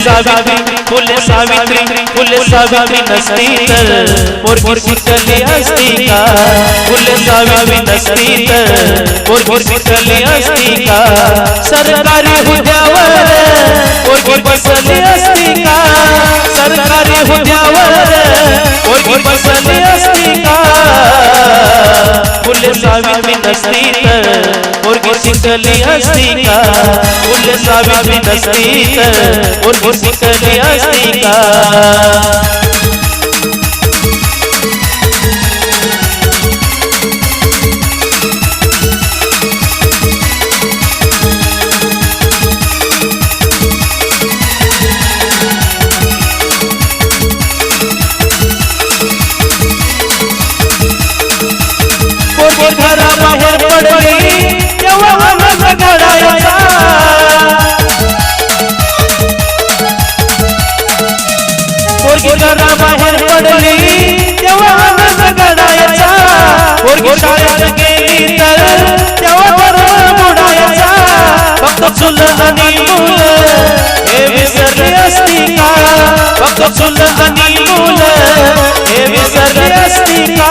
फुले सावित्री नसती तर पोरगी शिकली असती का? फुले सावित्री नसती तर पोरगी शिकली असती का? सरकारी हुद्द्यावर पोरगी बसली असती का? सरकारी हुद्द्यावर पोरगी बसली असती का? फुले सावित्री नसती तर पोरगी शिकली असती का? फुले सावित्री नसती तर पोरगी शिकली असती का? पोरगी घराबाहेर पडली तेव्हा आनंद घडायचा. पोरगी घराबाहेर पडली तेव्हा आनंद घडायचा. पोरगी शाळेत गेली तर तेव्हा बरं बुडायचा. फक्त चुल आणि मुलं हे विसरली असती का? फक्त चुल आणि मुलं हे विसरली असती का?